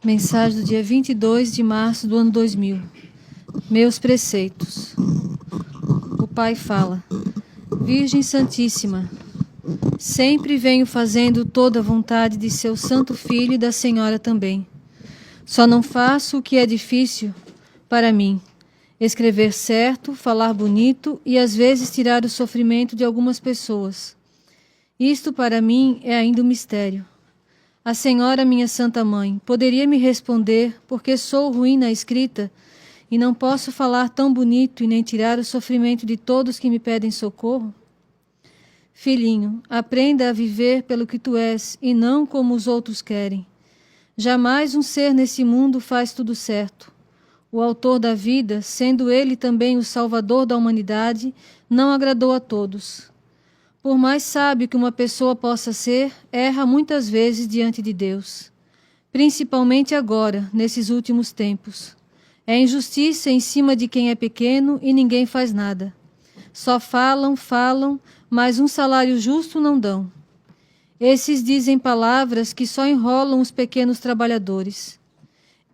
Mensagem do dia 22 de março do ano 2000. Meus preceitos. O Pai fala: Virgem Santíssima, sempre venho fazendo toda a vontade de seu Santo Filho e da Senhora também. Só não faço o que é difícil para mim: escrever certo, falar bonito e às vezes tirar o sofrimento de algumas pessoas. Isto para mim é ainda um mistério. A Senhora, minha Santa Mãe, poderia me responder porque sou ruim na escrita e não posso falar tão bonito e nem tirar o sofrimento de todos que me pedem socorro? Filhinho, aprenda a viver pelo que tu és e não como os outros querem. Jamais um ser nesse mundo faz tudo certo. O autor da vida, sendo ele também o salvador da humanidade, não agradou a todos. Por mais sábio que uma pessoa possa ser, erra muitas vezes diante de Deus. Principalmente agora, nesses últimos tempos. É injustiça em cima de quem é pequeno e ninguém faz nada. Só falam, mas um salário justo não dão. Esses dizem palavras que só enrolam os pequenos trabalhadores.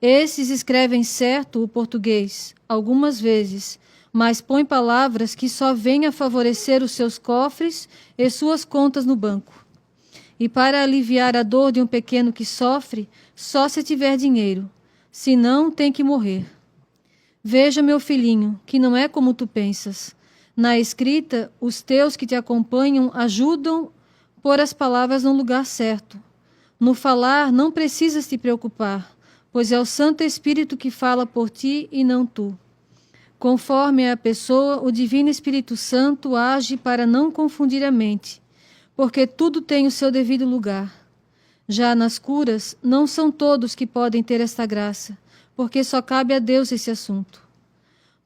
Esses escrevem certo o português, algumas vezes, mas põe palavras que só vêm a favorecer os seus cofres e suas contas no banco. E para aliviar a dor de um pequeno que sofre, só se tiver dinheiro, senão tem que morrer. Veja, meu filhinho, que não é como tu pensas. Na escrita, os teus que te acompanham ajudam a pôr as palavras no lugar certo. No falar, não precisas te preocupar, pois é o Santo Espírito que fala por ti e não tu. Conforme é a pessoa, o Divino Espírito Santo age para não confundir a mente, porque tudo tem o seu devido lugar. Já nas curas, não são todos que podem ter esta graça, porque só cabe a Deus esse assunto.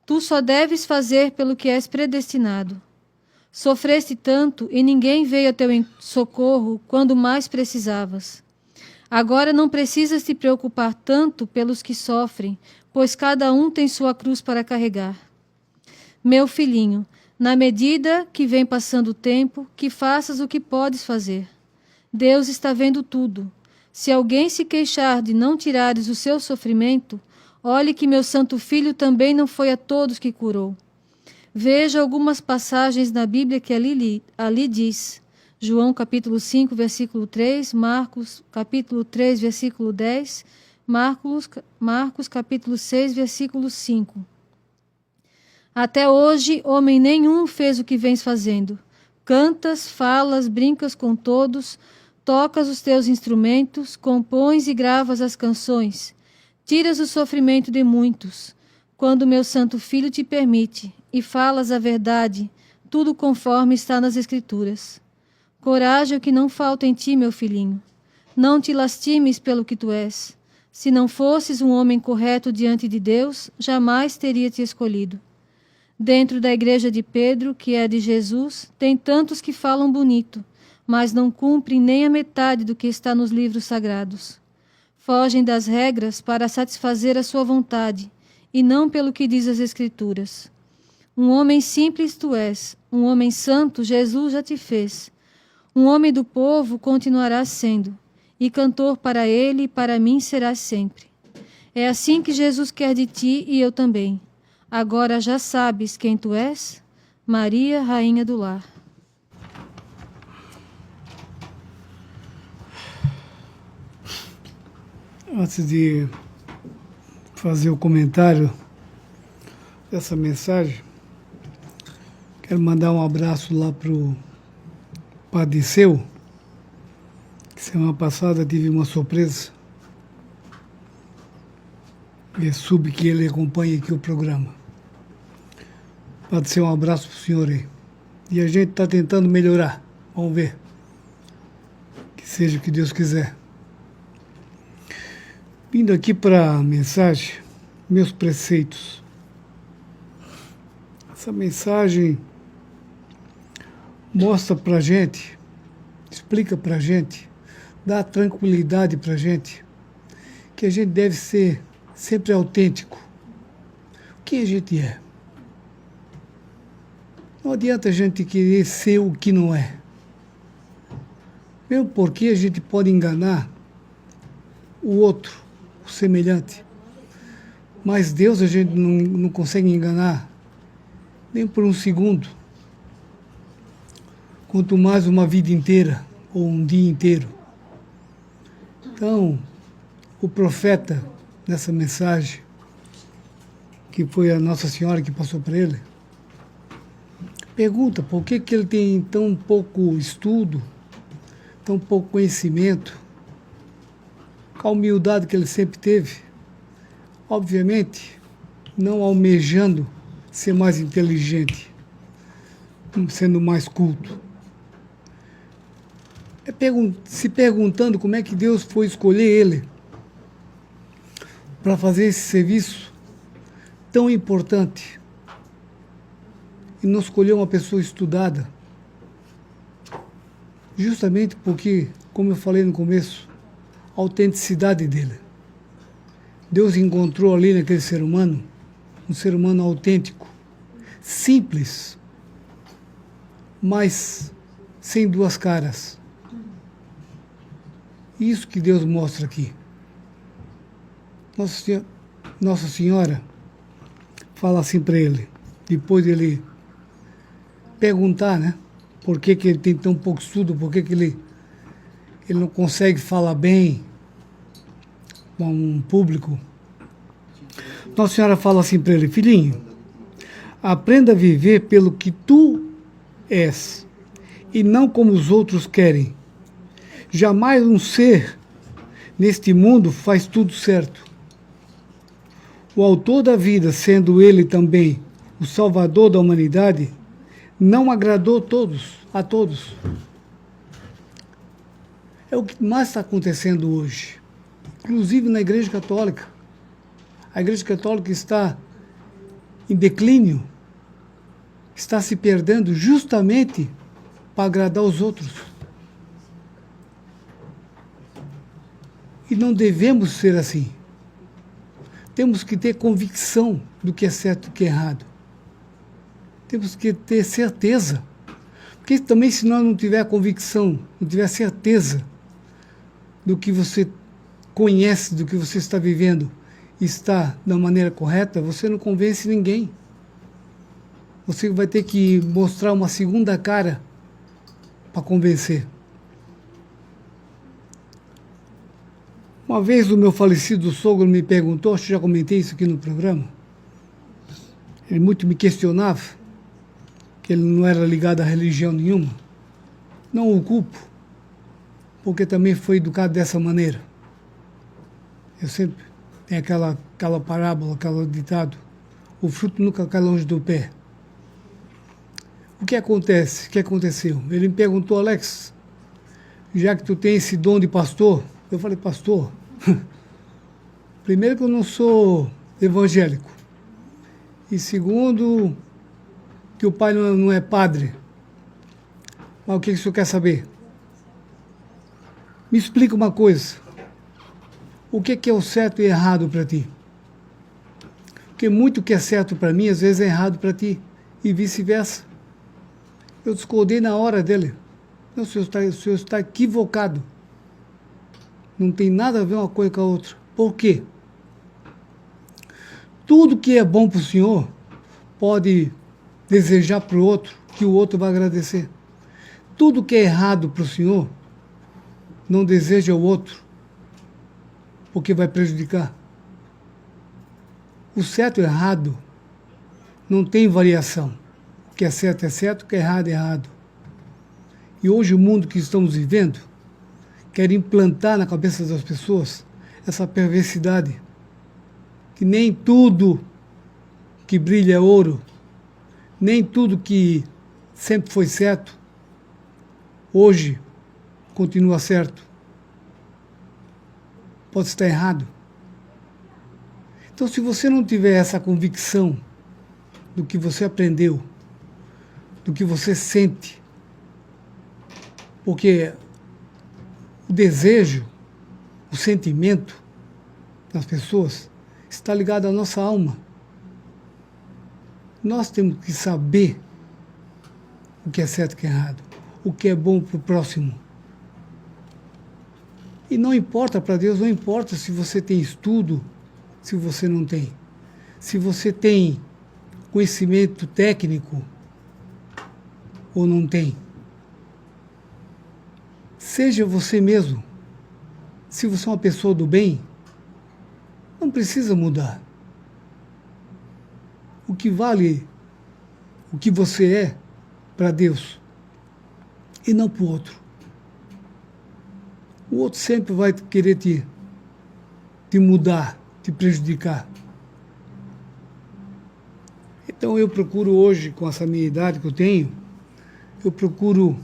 Tu só deves fazer pelo que és predestinado. Sofreste tanto e ninguém veio a teu socorro quando mais precisavas. Agora não precisas te preocupar tanto pelos que sofrem, pois cada um tem sua cruz para carregar. Meu filhinho, na medida que vem passando o tempo, que faças o que podes fazer. Deus está vendo tudo. Se alguém se queixar de não tirares o seu sofrimento, olhe que meu Santo Filho também não foi a todos que curou. Veja algumas passagens na Bíblia que ali diz. João capítulo 5, versículo 3, Marcos capítulo 3, versículo 10, Marcos capítulo 6, versículo 5. Até hoje, homem nenhum fez o que vens fazendo. Cantas, falas, brincas com todos, tocas os teus instrumentos, compões e gravas as canções. Tiras o sofrimento de muitos, quando meu Santo Filho te permite, e falas a verdade, tudo conforme está nas Escrituras. Coragem é o que não falta em ti, meu filhinho. Não te lastimes pelo que tu és. Se não fosses um homem correto diante de Deus, jamais teria te escolhido. Dentro da igreja de Pedro, que é de Jesus, tem tantos que falam bonito, mas não cumprem nem a metade do que está nos livros sagrados. Fogem das regras para satisfazer a sua vontade, e não pelo que diz as Escrituras. Um homem simples tu és, um homem santo Jesus já te fez. Um homem do povo continuarás sendo, e cantor para ele e para mim serás sempre. É assim que Jesus quer de ti e eu também. Agora já sabes quem tu és? Maria, Rainha do Lar. Antes de fazer o comentário dessa mensagem, quero mandar um abraço lá para o Padre Seu, que semana passada tive uma surpresa. E soube que ele acompanha aqui o programa. Pode ser um abraço para o senhor aí. E a gente está tentando melhorar. Vamos ver. Que seja o que Deus quiser. Vindo aqui para a mensagem, meus preceitos. Essa mensagem mostra para a gente, explica para a gente, dá tranquilidade para a gente, que a gente deve ser sempre autêntico. O que a gente é? Não adianta a gente querer ser o que não é. Mesmo porque a gente pode enganar o outro, o semelhante. Mas Deus a gente não consegue enganar nem por um segundo. Quanto mais uma vida inteira ou um dia inteiro. Então, o profeta, nessa mensagem, que foi a Nossa Senhora que passou para ele, pergunta por que ele tem tão pouco estudo, tão pouco conhecimento, com a humildade que ele sempre teve, obviamente não almejando ser mais inteligente, sendo mais culto. Se perguntando como é que Deus foi escolher ele para fazer esse serviço tão importante e não escolheu uma pessoa estudada, justamente porque, como eu falei no começo, a autenticidade dele. Deus encontrou ali naquele ser humano, um ser humano autêntico, simples, mas sem duas caras. Isso que Deus mostra aqui. Nossa Senhora fala assim para ele, depois dele perguntar, né? Por que ele tem tão pouco estudo, por que ele não consegue falar bem com um público. Nossa Senhora fala assim para ele: filhinho, aprenda a viver pelo que tu és e não como os outros querem. Jamais um ser neste mundo faz tudo certo. O autor da vida, sendo ele também o salvador da humanidade, não agradou a todos. É o que mais está acontecendo hoje, inclusive na Igreja Católica. A Igreja Católica está em declínio, está se perdendo justamente para agradar os outros. E não devemos ser assim. Temos que ter convicção do que é certo e do que é errado. Temos que ter certeza. Porque também se nós não tiver convicção, não tiver certeza do que você conhece, do que você está vivendo, está da maneira correta, você não convence ninguém. Você vai ter que mostrar uma segunda cara para convencer. Uma vez o meu falecido sogro me perguntou, acho que já comentei isso aqui no programa, ele muito me questionava, que ele não era ligado a religião nenhuma. Não o culpo, porque também foi educado dessa maneira. Eu sempre tenho aquela parábola, aquele ditado, o fruto nunca cai longe do pé. O que acontece? O que aconteceu? Ele me perguntou: Alex, já que tu tem esse dom de pastor, eu falei: pastor, primeiro que eu não sou evangélico, e segundo que o pai não é padre. Mas o que o senhor quer saber? Me explica uma coisa. O que é o certo e errado para ti? Porque muito que é certo para mim, às vezes é errado para ti, e vice-versa. Eu discordei na hora dele. Não, o senhor está equivocado. Não tem nada a ver uma coisa com a outra. Por quê? Tudo que é bom para o senhor pode desejar para o outro, que o outro vai agradecer. Tudo que é errado para o senhor, não deseja ao outro, porque vai prejudicar. O certo e errado não tem variação. O que é certo, o que é errado. E hoje o mundo que estamos vivendo quer implantar na cabeça das pessoas essa perversidade, que nem tudo que brilha é ouro, nem tudo que sempre foi certo, hoje continua certo. Pode estar errado. Então, se você não tiver essa convicção do que você aprendeu, do que você sente, porque o desejo, o sentimento das pessoas está ligado à nossa alma. Nós temos que saber o que é certo e o que é errado, o que é bom para o próximo. E não importa para Deus, não importa se você tem estudo, se você não tem. Se você tem conhecimento técnico ou não tem. Seja você mesmo. Se você é uma pessoa do bem, não precisa mudar. O que vale o que você é para Deus e não para o outro. O outro sempre vai querer te mudar, te prejudicar. Então eu procuro hoje, com essa minha idade que eu tenho, eu procuro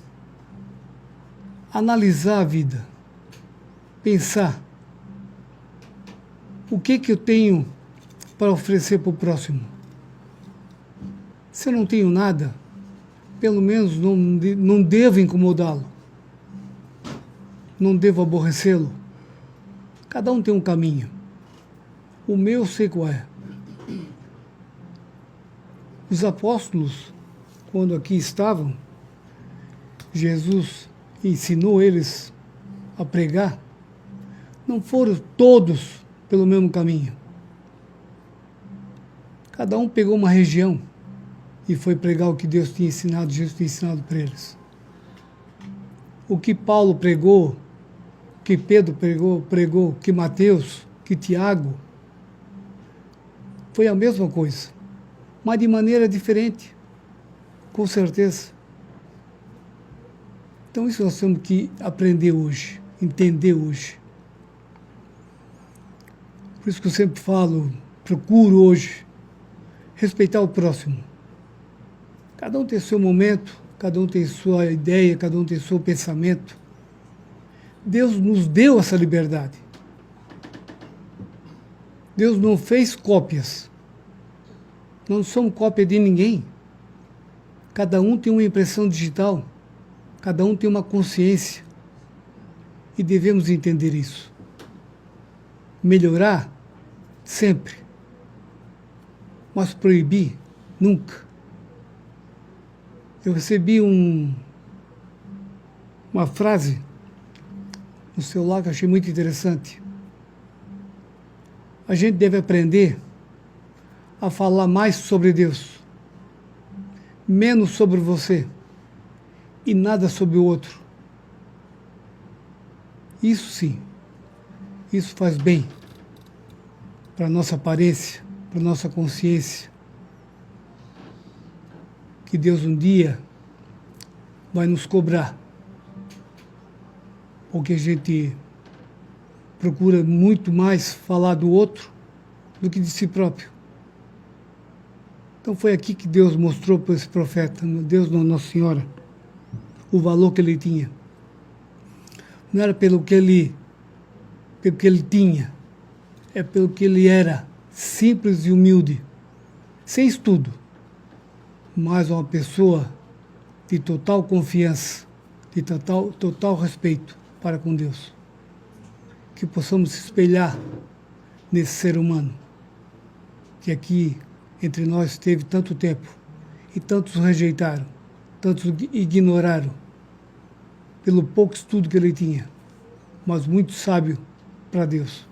analisar a vida, pensar o que eu tenho para oferecer para o próximo. Se eu não tenho nada, pelo menos não devo incomodá-lo, não devo aborrecê-lo. Cada um tem um caminho. O meu eu sei qual é. Os apóstolos, quando aqui estavam, Jesus ensinou eles a pregar, não foram todos pelo mesmo caminho. Cada um pegou uma região e foi pregar o que Deus tinha ensinado, Jesus tinha ensinado para eles. O que Paulo pregou, o que Pedro pregou, o que Mateus, o que Tiago, foi a mesma coisa, mas de maneira diferente, com certeza. Então isso nós temos que aprender hoje, entender hoje. Por isso que eu sempre falo, procuro hoje respeitar o próximo. Cada um tem seu momento, cada um tem sua ideia, cada um tem seu pensamento. Deus nos deu essa liberdade. Deus não fez cópias. Não somos cópia de ninguém. Cada um tem uma impressão digital. Cada um tem uma consciência. E devemos entender isso. Melhorar, sempre. Mas proibir, nunca. Eu recebi uma frase no celular que eu achei muito interessante. A gente deve aprender a falar mais sobre Deus, menos sobre você e nada sobre o outro. Isso sim, isso faz bem para a nossa aparência, para a nossa consciência. Que Deus um dia vai nos cobrar, porque a gente procura muito mais falar do outro do que de si próprio. Então foi aqui que Deus mostrou para esse profeta, Deus, Nossa Senhora, o valor que ele tinha. Não era pelo que ele tinha, é pelo que ele era, simples e humilde, sem estudo, mas uma pessoa de total confiança, de total respeito para com Deus. Que possamos se espelhar nesse ser humano, que aqui entre nós teve tanto tempo, e tantos o rejeitaram, tantos o ignoraram, pelo pouco estudo que ele tinha, mas muito sábio para Deus.